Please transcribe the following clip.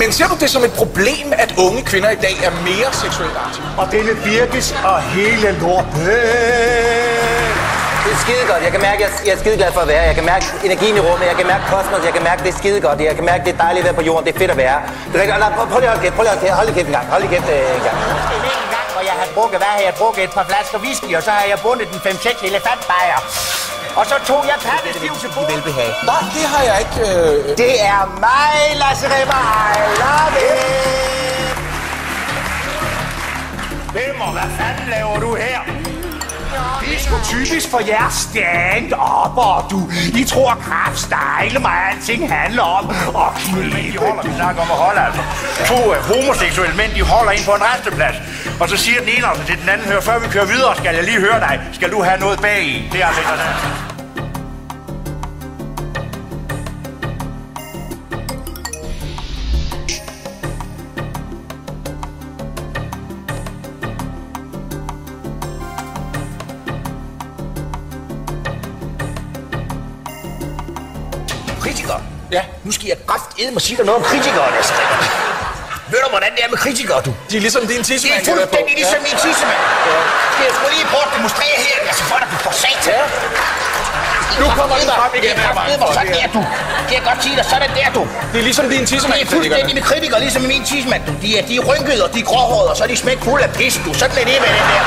Men ser du det som et problem, at unge kvinder i dag er mere seksuelt aktive? Og denne Birgis og hele lorten. Det er skide godt. Jeg kan mærke, jeg er skide glad for at være. Jeg kan mærke energien i rummet. Jeg kan mærke kosmos. Jeg kan mærke, det er skide godt. Jeg kan mærke, det er dejligt at være på jorden. Det er fedt at være. Det er rigtigt. Prøv lige at holde kæft. Hold lige kæft en gang. Hold lige kæft en gang. En gang, hvor jeg har drukket, hvad har jeg drukket? Et par flasker whisky, og så har jeg bundet en 5-6 elefantbajer. Og så tog jeg pattestiv til bordet. Velbehag. Nej, det har jeg ikke... Det er mig, Lasse Rimmer. I love it. Hvemmer, hvad fanden laver du her? Det er sgu typisk for jeres stand-up'er, du. I tror kraftstejle mig, alting handler om. Og De holder, vi snakker om at holde, altså. To homoseksuelle mænd, de holder ind på en resteplads. Og så siger den ene altså til den anden, hør, før vi kører videre, skal jeg lige høre dig. Skal du have noget bag i? Det er altså ikke sådan. Kritikere? Ja. Nu skal jeg kraftedme sige dig noget om kritikere, Lasse Rimmer. Ved du, hvordan det er med kritikere, du? De er ligesom din Det tissemand. er fuldstændig ligesom min tissemand. Skal jeg sgu lige prøve at demonstrere her? Jeg skal få dig, du får satan. Ja. Nu kommer den frem igen her, Mark. Sådan der, du. Det kan jeg godt sige dig. Sådan der, du. Det er ligesom din tissemand. Det er fuldstændig med kritikere, ligesom min tissemand, du. De er rynkede, og de er gråhårede, og så er de smæk fulde af pis, du. Sådan er det med den der.